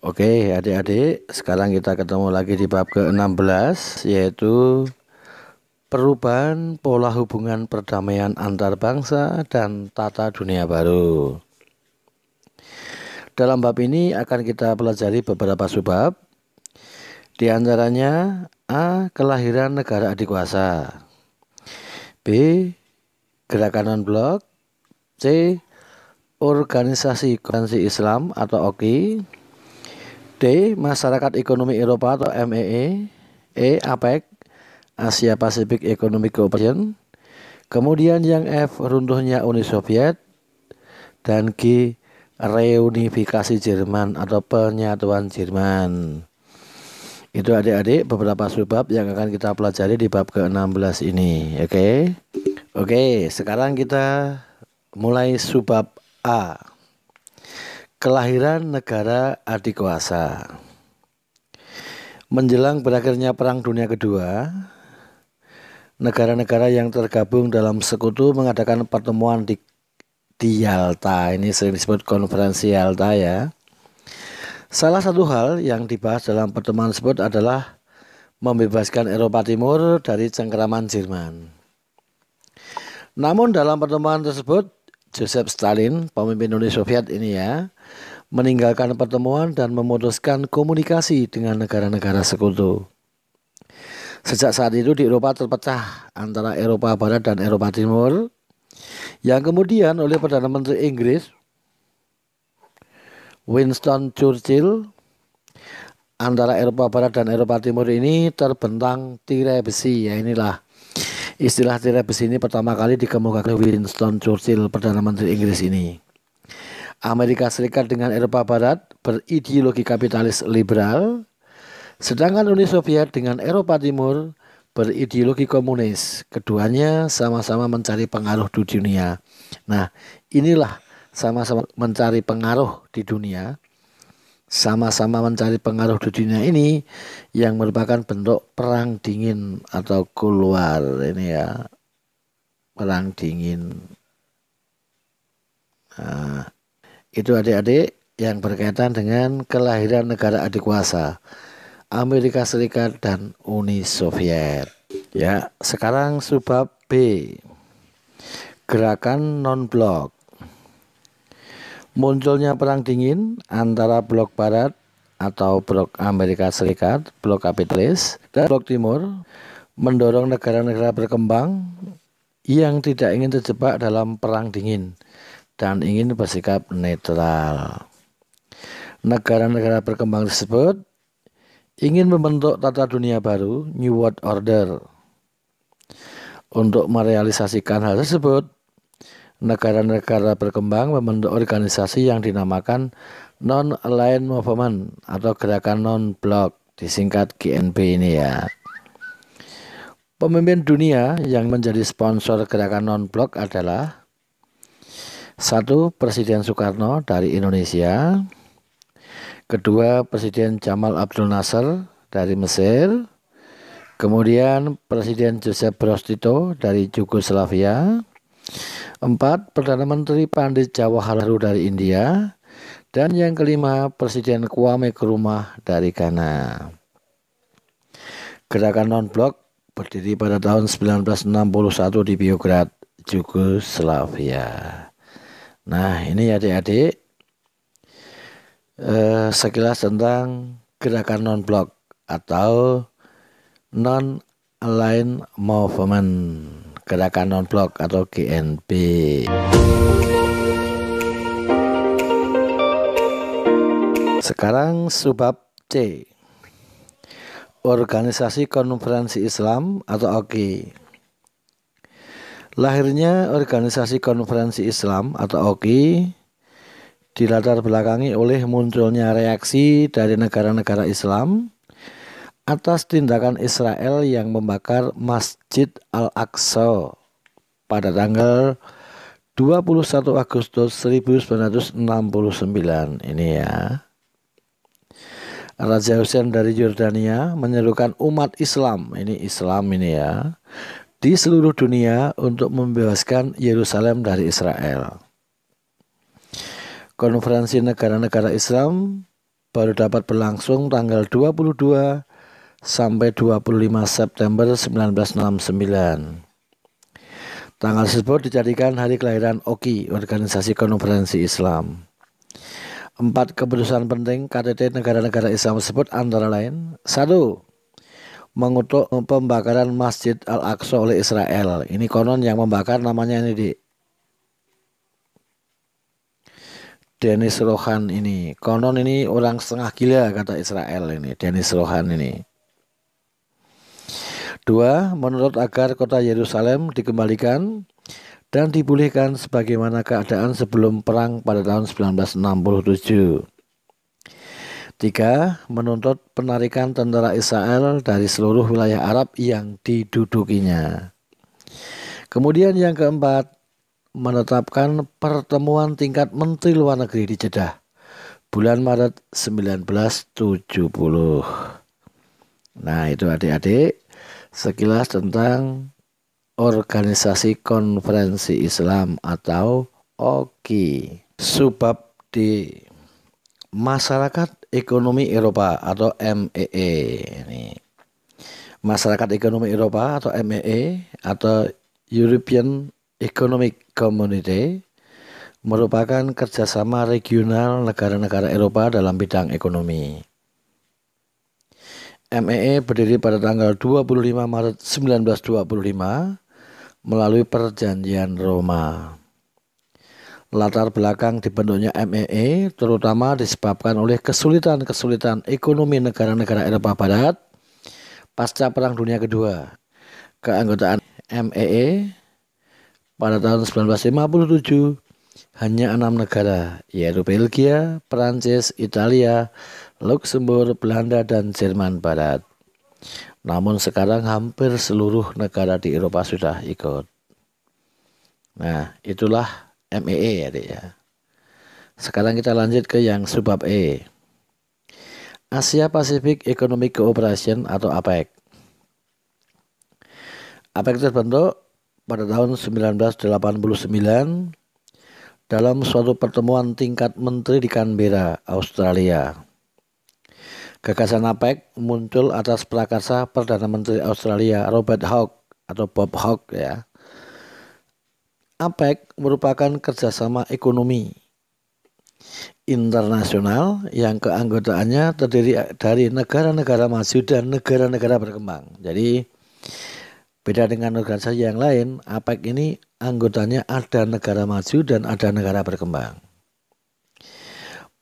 Oke, adik-adik, sekarang kita ketemu lagi di bab ke-16, yaitu perubahan pola hubungan perdamaian antar bangsa dan tata dunia baru. Dalam bab ini akan kita pelajari beberapa subbab, di antaranya A. Kelahiran negara adikuasa, B. Gerakan non-blok, C. Organisasi Koalisi Islam atau OKI, D. Masyarakat Ekonomi Eropa atau MEE, APEC, Asia Pacific Economic Cooperation, kemudian yang F. runtuhnya Uni Soviet, dan G. reunifikasi Jerman atau penyatuan Jerman. Itu adik-adik beberapa subbab yang akan kita pelajari di bab ke-16 ini. Oke, sekarang kita mulai subbab A. Kelahiran negara adikuasa. Menjelang berakhirnya Perang Dunia Kedua, negara-negara yang tergabung dalam sekutu mengadakan pertemuan di Yalta. Ini sering disebut konferensi Yalta ya. Salah satu hal yang dibahas dalam pertemuan tersebut adalah membebaskan Eropa Timur dari cengkeraman Jerman. Namun dalam pertemuan tersebut, Joseph Stalin, pemimpin Uni Soviet ini ya, meninggalkan pertemuan dan memutuskan komunikasi dengan negara-negara sekutu. Sejak saat itu di Eropa terpecah antara Eropa Barat dan Eropa Timur, yang kemudian oleh Perdana Menteri Inggris Winston Churchill, antara Eropa Barat dan Eropa Timur ini terbentang tirai besi. Ya, inilah istilah tirai besi ini pertama kali dikemukakan oleh Winston Churchill, Perdana Menteri Inggris ini. Amerika Serikat dengan Eropa Barat berideologi kapitalis liberal, sedangkan Uni Soviet dengan Eropa Timur berideologi komunis. Keduanya sama-sama mencari pengaruh di dunia. Nah, inilah sama-sama mencari pengaruh di dunia. Sama-sama mencari pengaruh di dunia ini yang merupakan bentuk perang dingin atau Cold War ini ya. Perang dingin. Nah, itu adik-adik yang berkaitan dengan kelahiran negara adikuasa, Amerika Serikat dan Uni Soviet. Ya, sekarang subbab B. Gerakan non-blok. Munculnya perang dingin antara blok barat atau blok Amerika Serikat, blok kapitalis, dan blok timur mendorong negara-negara berkembang yang tidak ingin terjebak dalam perang dingin dan ingin bersikap netral. Negara-negara berkembang tersebut ingin membentuk tata dunia baru, New World Order. Untuk merealisasikan hal tersebut, negara-negara berkembang membentuk organisasi yang dinamakan Non-Aligned Movement atau Gerakan Non-Blok, disingkat GNB ini ya. Pemimpin dunia yang menjadi sponsor Gerakan Non-Blok adalah 1. Presiden Soekarno dari Indonesia, 2. Presiden Jamal Abdul Nasser dari Mesir, kemudian Presiden Joseph Broz Tito dari Yugoslavia, 4. Perdana Menteri Pandit Jawaharlal dari India, dan yang kelima Presiden Kwame Nkrumah dari Ghana. Gerakan non-blok berdiri pada tahun 1961 di Beograd, Yugoslavia. Nah, ini adik-adik sekilas tentang gerakan non-blok atau Non-Aligned Movement, gerakan non-blok atau GNB. Sekarang subbab C. Organisasi Konferensi Islam atau OKI. Lahirnya Organisasi Konferensi Islam atau OKI dilatar belakangi oleh munculnya reaksi dari negara-negara Islam atas tindakan Israel yang membakar Masjid Al-Aqsa pada tanggal 21 Agustus 1969 ini ya. Raja Hussein dari Yordania menyerukan umat Islam ini ya, di seluruh dunia untuk membebaskan Yerusalem dari Israel. Konferensi negara-negara Islam baru dapat berlangsung tanggal 22 sampai 25 September 1969. Tanggal tersebut dijadikan hari kelahiran OKI, Organisasi Konferensi Islam. 4 keputusan penting KTT negara-negara Islam tersebut antara lain: 1. Mengutuk pembakaran Masjid Al-Aqsa oleh Israel. Ini konon yang membakar namanya ini Dennis Rohan ini. Konon ini orang setengah gila kata Israel ini, Dennis Rohan ini. 2. Menuntut agar kota Yerusalem dikembalikan dan dipulihkan sebagaimana keadaan sebelum perang pada tahun 1967. 3. Menuntut penarikan tentara Israel dari seluruh wilayah Arab yang didudukinya. Kemudian yang keempat, menetapkan pertemuan tingkat Menteri Luar Negeri di Jeddah bulan Maret 1970. Nah, itu adik-adik sekilas tentang Organisasi Konferensi Islam atau OKI. Subbab D, Masyarakat Ekonomi Eropa atau MEE. Ini Masyarakat Ekonomi Eropa atau MEE atau European Economic Community merupakan kerjasama regional negara-negara Eropa dalam bidang ekonomi. MEE berdiri pada tanggal 25 Maret 1925 melalui Perjanjian Roma. Latar belakang dibentuknya MEE terutama disebabkan oleh kesulitan-kesulitan ekonomi negara-negara Eropa Barat pasca Perang Dunia Kedua. Keanggotaan MEE pada tahun 1957 hanya 6 negara, yaitu Belgia, Prancis, Italia, Luxembourg, Belanda, dan Jerman Barat. Namun sekarang hampir seluruh negara di Eropa sudah ikut. Nah, itulah MEE adik ya. Sekarang kita lanjut ke yang subbab E. Asia Pacific Economic Cooperation atau APEC. APEC terbentuk pada tahun 1989 dalam suatu pertemuan tingkat menteri di Canberra, Australia. Gagasan APEC muncul atas prakarsa Perdana Menteri Australia Robert Hawke atau Bob Hawke ya. APEC merupakan kerjasama ekonomi internasional yang keanggotaannya terdiri dari negara-negara maju dan negara-negara berkembang. Jadi beda dengan organisasi yang lain, APEC ini anggotanya ada negara maju dan ada negara berkembang.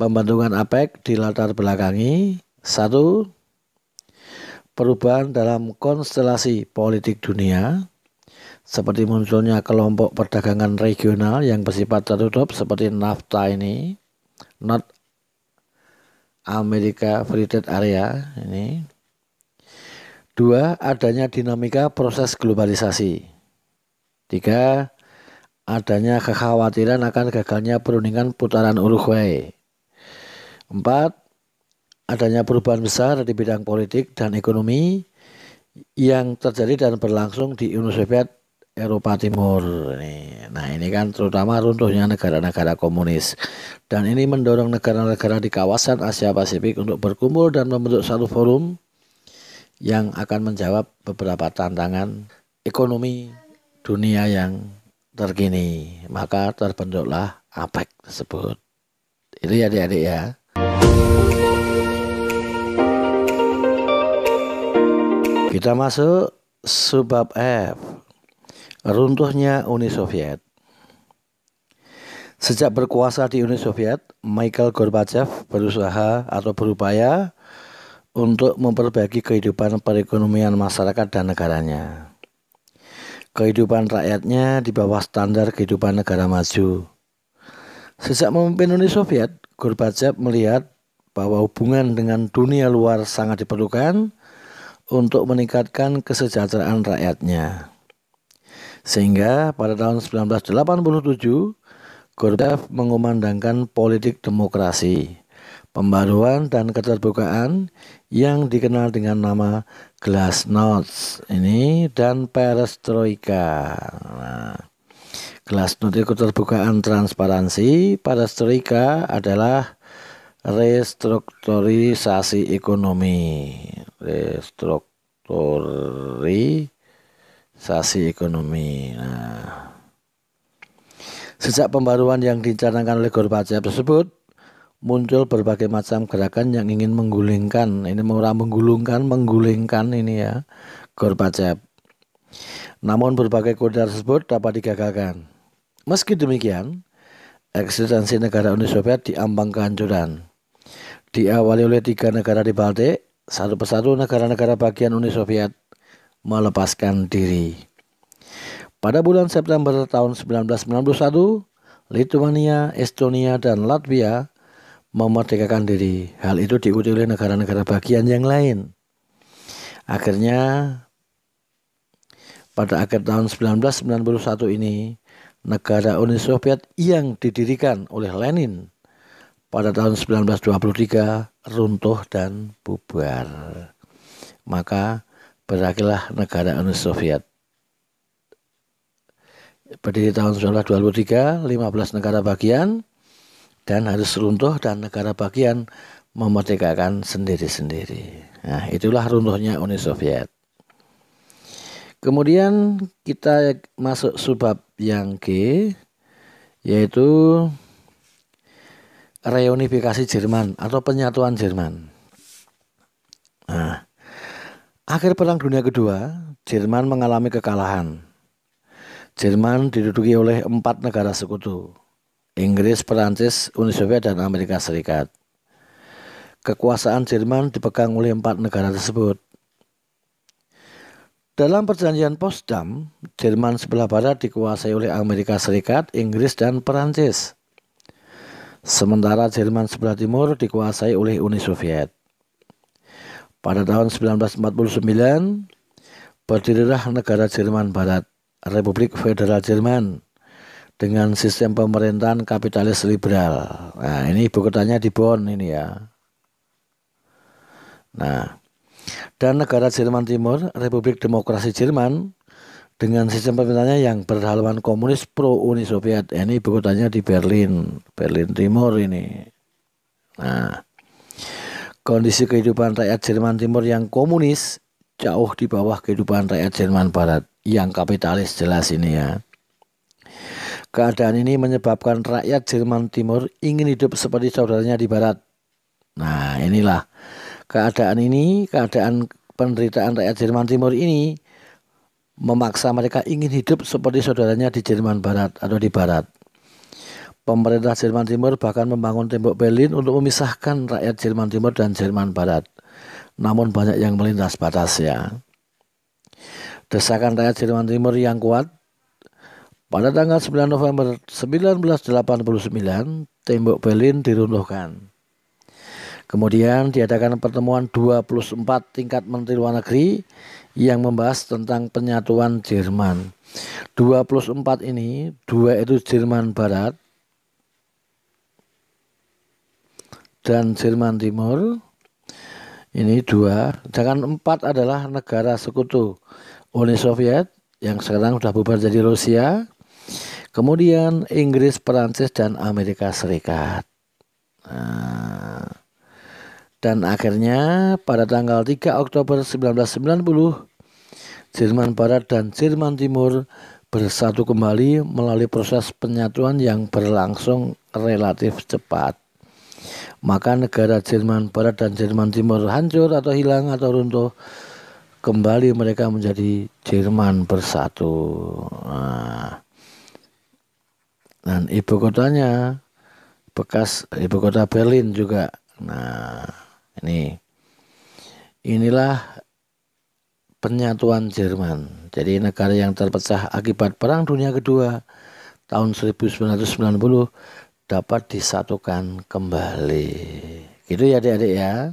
Pembentukan APEC dilatar belakangi 1. Perubahan dalam konstelasi politik dunia, seperti munculnya kelompok perdagangan regional yang bersifat tertutup seperti NAFTA ini, North America Free Trade Area ini. 2. Adanya dinamika proses globalisasi. 3. Adanya kekhawatiran akan gagalnya perundingan putaran Uruguay. 4. Adanya perubahan besar di bidang politik dan ekonomi yang terjadi dan berlangsung di Uni Soviet Eropa Timur. Nah, ini kan terutama runtuhnya negara-negara komunis. Dan ini mendorong negara-negara di kawasan Asia Pasifik untuk berkumpul dan membentuk satu forum yang akan menjawab beberapa tantangan ekonomi dunia yang terkini. Maka terbentuklah APEC tersebut. Itu ya adik-adik ya. Kita masuk subbab F, runtuhnya Uni Soviet. Sejak berkuasa di Uni Soviet, Mikhail Gorbachev berusaha atau berupaya untuk memperbaiki kehidupan perekonomian masyarakat dan negaranya. Kehidupan rakyatnya di bawah standar kehidupan negara maju. Sejak memimpin Uni Soviet, Gorbachev melihat bahwa hubungan dengan dunia luar sangat diperlukan untuk meningkatkan kesejahteraan rakyatnya. Sehingga pada tahun 1987, Gorbachev mengumandangkan politik demokrasi, pembaruan dan keterbukaan yang dikenal dengan nama Glasnost ini dan Perestroika. Nah, Glasnost itu keterbukaan transparansi, Perestroika adalah restrukturisasi ekonomi. Restrukturisasi ekonomi. Nah, sejak pembaruan yang dicanangkan oleh Gorbachev tersebut, muncul berbagai macam gerakan yang ingin menggulingkan ini ya, Gorbachev. Namun berbagai kode tersebut dapat digagalkan. Meski demikian, eksistensi negara Uni Soviet diambang kehancuran. Diawali oleh 3 negara di Baltik, satu persatu negara-negara bagian Uni Soviet melepaskan diri. Pada bulan September tahun 1991, Lithuania, Estonia, dan Latvia memerdekakan diri. Hal itu diikuti oleh negara-negara bagian yang lain. Akhirnya, pada akhir tahun 1991 ini, negara Uni Soviet yang didirikan oleh Lenin pada tahun 1923 runtuh dan bubar. Maka berakhirlah negara Uni Soviet. Berdiri tahun 1923, 15 negara bagian dan harus runtuh dan negara bagian memerdekakan sendiri-sendiri. Nah, itulah runtuhnya Uni Soviet. Kemudian kita masuk subbab yang G, yaitu reunifikasi Jerman atau penyatuan Jerman. Nah, akhir Perang Dunia Kedua, Jerman mengalami kekalahan. Jerman diduduki oleh 4 negara sekutu, Inggris, Perancis, Uni Soviet, dan Amerika Serikat. Kekuasaan Jerman dipegang oleh 4 negara tersebut. Dalam perjanjian Potsdam, Jerman sebelah barat dikuasai oleh Amerika Serikat, Inggris, dan Perancis. Sementara Jerman sebelah timur dikuasai oleh Uni Soviet. Pada tahun 1949, berdirilah negara Jerman Barat, Republik Federal Jerman, dengan sistem pemerintahan kapitalis liberal. Nah, ini ibu kotanya di Bonn ini ya. Nah, dan negara Jerman Timur, Republik Demokrasi Jerman, dengan sistem pemerintahnya yang berhaluan komunis pro Uni Soviet. Ini ibu kotanya di Berlin, Berlin Timur ini. Nah, kondisi kehidupan rakyat Jerman Timur yang komunis jauh di bawah kehidupan rakyat Jerman Barat yang kapitalis, jelas ini ya. Keadaan ini menyebabkan rakyat Jerman Timur ingin hidup seperti saudaranya di Barat. Nah, inilah keadaan penderitaan rakyat Jerman Timur ini memaksa mereka ingin hidup seperti saudaranya di Jerman Barat atau di Barat. Pemerintah Jerman Timur bahkan membangun tembok Berlin untuk memisahkan rakyat Jerman Timur dan Jerman Barat. Namun banyak yang melintas batas ya. Desakan rakyat Jerman Timur yang kuat. Pada tanggal 9 November 1989, tembok Berlin diruntuhkan. Kemudian diadakan pertemuan 24 tingkat Menteri Luar Negeri yang membahas tentang penyatuan Jerman. 24 ini, 2 itu Jerman Barat dan Jerman Timur. Ini 2, sedangkan 4 adalah negara sekutu Uni Soviet yang sekarang sudah bubar jadi Rusia, kemudian Inggris, Perancis, dan Amerika Serikat. Nah, dan akhirnya pada tanggal 3 Oktober 1990, Jerman Barat dan Jerman Timur bersatu kembali melalui proses penyatuan yang berlangsung relatif cepat. Maka negara Jerman Barat dan Jerman Timur hancur atau hilang atau runtuh. Kembali mereka menjadi Jerman bersatu. Nah, dan ibu kotanya bekas ibu kota Berlin juga. Nah, inilah penyatuan Jerman. Jadi negara yang terpecah akibat Perang Dunia Kedua tahun 1990 dapat disatukan kembali. Gitu ya adik-adik ya.